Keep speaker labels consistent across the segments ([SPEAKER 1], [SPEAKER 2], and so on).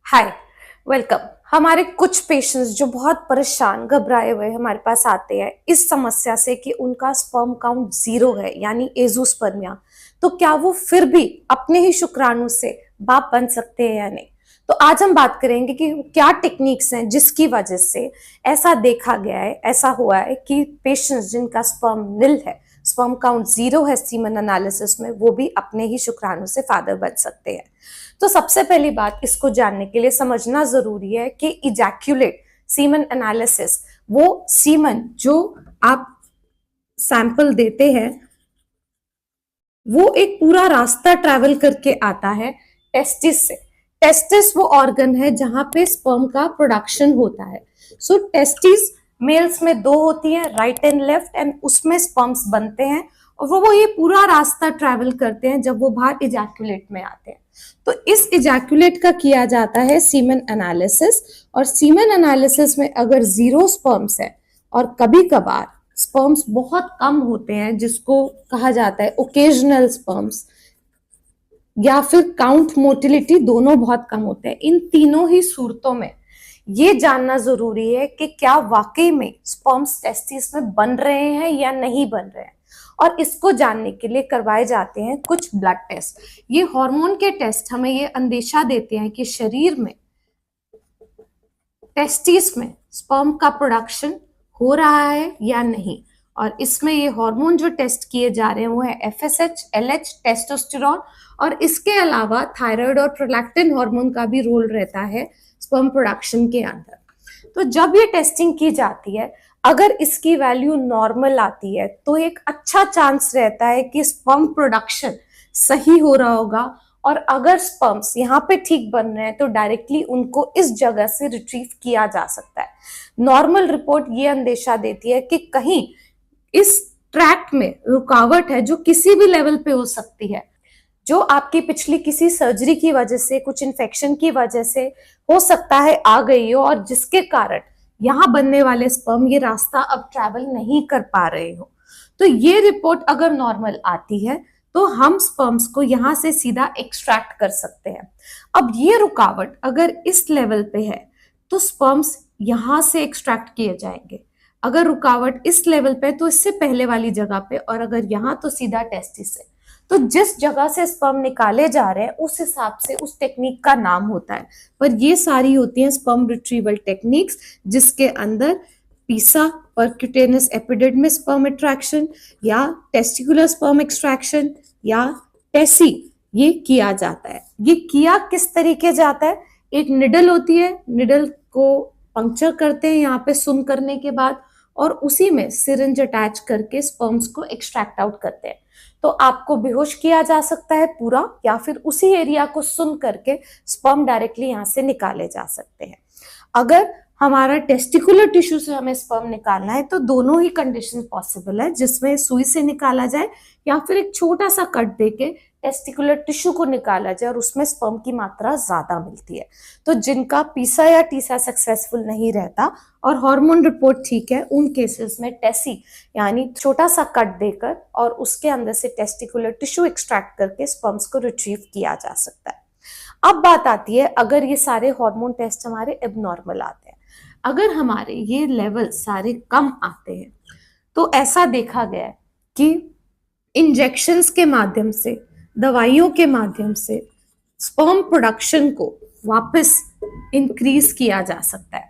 [SPEAKER 1] हाय, welcome. हमारे कुछ patients जो बहुत परेशान घबराए हुए हमारे पास आते हैं इस समस्या से कि उनका स्पर्म काउंट जीरो है यानी एजोस्पर्मिया। तो क्या वो फिर भी अपने ही शुक्राणु से बाप बन सकते हैं या नहीं। तो आज हम बात करेंगे कि क्या टेक्निक्स हैं जिसकी वजह से ऐसा देखा गया है, ऐसा हुआ है कि पेशेंट्स जिनका स्पर्म निल है, स्पर्म काउंट जीरो है सीमन एनालिसिस में, वो भी अपने ही शुक्राणु से फादर बन सकते हैं। तो सबसे पहली बात इसको जानने के लिए समझना जरूरी है कि इजैक्यूलेट सीमन एनालिसिस, वो सीमन जो आप सैंपल देते हैं वो एक पूरा रास्ता ट्रैवल करके आता है टेस्टिस से। टेस्टिस वो ऑर्गन है जहां पे स्पर्म का प्रोडक्शन होता है। सो टेस्टिस मेल्स में दो होती है, राइट एंड लेफ्ट, एंड उसमें स्पर्म्स बनते हैं और वो ये पूरा रास्ता ट्रैवल करते हैं जब वो बाहर इजैक्यूलेट में आते हैं। तो इस इजैक्यूलेट का किया जाता है सीमन एनालिसिस, और सीमन एनालिसिस में अगर जीरो स्पर्म्स है और कभी कभार स्पर्म्स बहुत कम होते हैं जिसको कहा जाता है ओकेजनल स्पर्म्स, या फिर काउंट मोटिलिटी, दोनों बहुत कम होते हैं। इन तीनों ही सूरतों में ये जानना जरूरी है कि क्या वाकई में स्पर्म्स टेस्टिस में बन रहे हैं या नहीं बन रहे हैं, और इसको जानने के लिए करवाए जाते हैं कुछ ब्लड टेस्ट। ये हार्मोन के टेस्ट हमें ये अंदेशा देते हैं कि शरीर में टेस्टिस में स्पर्म का प्रोडक्शन हो रहा है या नहीं। और इसमें ये हार्मोन जो टेस्ट किए जा रहे हैं वो है एफएसएच, एलएच, टेस्टोस्टेरोन, और इसके अलावा थायराइड और प्रोलैक्टिन हार्मोन का भी रोल रहता है स्पर्म प्रोडक्शन के अंदर। तो जब ये टेस्टिंग की जाती है, अगर इसकी वैल्यू नॉर्मल आती है तो एक अच्छा चांस रहता है कि स्पर्म प्रोडक्शन सही हो रहा होगा, और अगर स्पर्म्स यहाँ पे ठीक बन रहे हैं तो डायरेक्टली उनको इस जगह से रिट्रीव किया जा सकता है। नॉर्मल रिपोर्ट ये अंदेशा देती है कि कहीं इस ट्रैक में रुकावट है जो किसी भी लेवल पे हो सकती है, जो आपकी पिछली किसी सर्जरी की वजह से, कुछ इन्फेक्शन की वजह से हो सकता है आ गई हो, और जिसके कारण यहाँ बनने वाले स्पर्म ये रास्ता अब ट्रैवल नहीं कर पा रहे हो। तो ये रिपोर्ट अगर नॉर्मल आती है तो हम स्पर्म्स को यहाँ से सीधा एक्सट्रैक्ट कर सकते हैं। अब ये रुकावट अगर इस लेवल पे है तो स्पर्म्स यहाँ से एक्सट्रैक्ट किए जाएंगे। अगर रुकावट इस लेवल पे तो इससे पहले वाली जगह पे, और अगर यहाँ तो सीधा टेस्टिस से। तो जिस जगह से स्पर्म निकाले जा रहे हैं उस हिसाब से उस टेक्निक का नाम होता है। पर ये सारी होती हैं स्पर्म रिट्रीवल टेक्निक्स, जिसके अंदर पीसा, परक्यूटेनस एपिडिडमिस स्पर्म एक्सट्रैक्शन, या टेस्टिकुलर स्पर्म एक्सट्रैक्शन, या टेसी, ये किया जाता है। ये किया किस तरीके जाता है, एक निडल होती है, निडल को पंक्चर करते हैं यहाँ पे सुन करने के बाद, और उसी में सिरिंज अटैच करके स्पर्म्स को एक्सट्रैक्ट आउट करते हैं। तो आपको बेहोश किया जा सकता है पूरा, या फिर उसी एरिया को सुन करके स्पर्म डायरेक्टली यहाँ से निकाले जा सकते हैं। अगर हमारा टेस्टिकुलर टिश्यू से हमें स्पर्म निकालना है तो दोनों ही कंडीशन पॉसिबल है, जिसमें सुई से निकाला जाए या फिर एक छोटा सा कट देके टेस्टिकुलर टिश्यू को निकाला जाए, और उसमें स्पर्म की मात्रा ज्यादा मिलती है। तो जिनका पीसा या टीसा सक्सेसफुल नहीं रहता और हार्मोन रिपोर्ट ठीक है, उन केसेस में टेसी यानी छोटा सा कट देकर और उसके अंदर से टेस्टिकुलर टिश्यू एक्सट्रैक्ट करके स्पर्म्स को रिट्रीव किया जा सकता है। अब बात आती है, अगर ये सारे हार्मोन टेस्ट हमारे एबनॉर्मल आते हैं, अगर हमारे ये लेवल सारे कम आते हैं, तो ऐसा देखा गया है कि इंजेक्शंस के माध्यम से, दवाइयों के माध्यम से स्पर्म प्रोडक्शन को वापस इंक्रीज किया जा सकता है।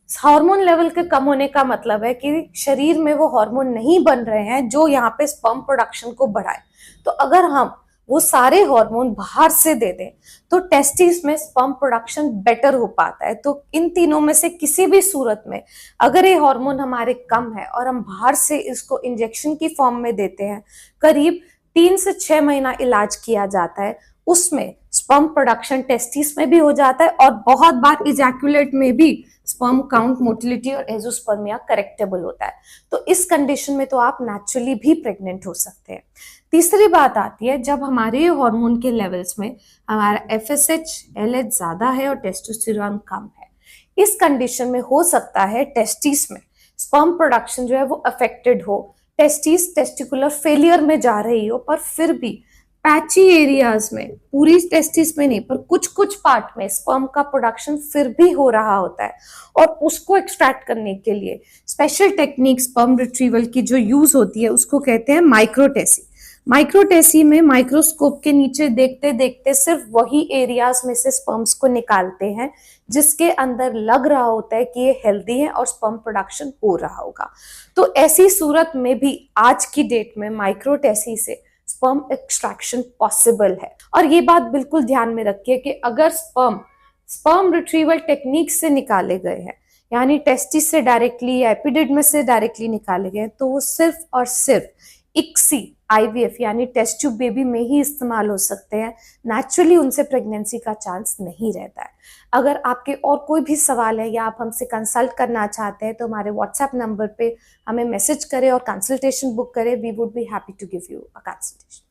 [SPEAKER 1] हार्मोन लेवल के कम होने का मतलब है कि शरीर में वो हार्मोन नहीं बन रहे हैं जो यहाँ पे स्पर्म प्रोडक्शन को बढ़ाए। तो अगर हम वो सारे हार्मोन बाहर से दे दें तो टेस्टिस में स्पर्म प्रोडक्शन बेटर हो पाता है। तो इन तीनों में से किसी भी सूरत में अगर ये हार्मोन हमारे कम है और हम बाहर से इसको इंजेक्शन की फॉर्म में देते हैं, करीब 3 से 6 महीना इलाज किया जाता है, उसमें स्पर्म प्रोडक्शन टेस्टिस में भी हो जाता है, और बहुत बार इजैक्यूलेट में भी स्पर्म काउंट, मोटिलिटी और एजोस्पर्मिया करेक्टेबल होता है। तो इस कंडीशन में तो आप नेचुरली भी प्रेग्नेंट हो सकते हैं। तीसरी बात आती है, जब हमारे हार्मोन के लेवल्स में हमारा एफएसएच, एलएच ज्यादा है और टेस्टोस्टेरोन कम है। इस कंडीशन में हो सकता है टेस्टिस में स्पर्म प्रोडक्शन जो है वो अफेक्टेड हो, टेस्टिकुलर फेलियर में जा रही हो, पर फिर भी पैची एरियाज में, पूरी टेस्टिस में नहीं पर कुछ कुछ पार्ट में स्पर्म का प्रोडक्शन फिर भी हो रहा होता है, और उसको एक्सट्रैक्ट करने के लिए स्पेशल टेक्निक स्पर्म रिट्रीवल की जो यूज होती है उसको कहते हैं माइक्रोटेसी। माइक्रोटेसी में माइक्रोस्कोप के नीचे देखते देखते सिर्फ वही एरियाज में से स्पर्म्स को निकालते हैं जिसके अंदर लग रहा होता है कि ये हेल्दी है और स्पर्म प्रोडक्शन हो रहा होगा। तो ऐसी सूरत में भी आज की डेट में माइक्रोटेसी से स्पर्म एक्सट्रैक्शन पॉसिबल है। और ये बात बिल्कुल ध्यान में रखिए कि अगर स्पर्म स्पर्म रिट्रीवल टेक्निक से निकाले गए हैं, यानी टेस्टिस से डायरेक्टली या एपिडिडमिस से डायरेक्टली निकाले गए, तो वो सिर्फ और सिर्फ इक्सी आईवीएफ यानी टेस्ट ट्यूब बेबी में ही इस्तेमाल हो सकते हैं। नेचुरली उनसे प्रेगनेंसी का चांस नहीं रहता है। अगर आपके और कोई भी सवाल है या आप हमसे कंसल्ट करना चाहते हैं तो हमारे व्हाट्सएप नंबर पे हमें मैसेज करें और कंसल्टेशन बुक करें। We would be happy to give you a consultation.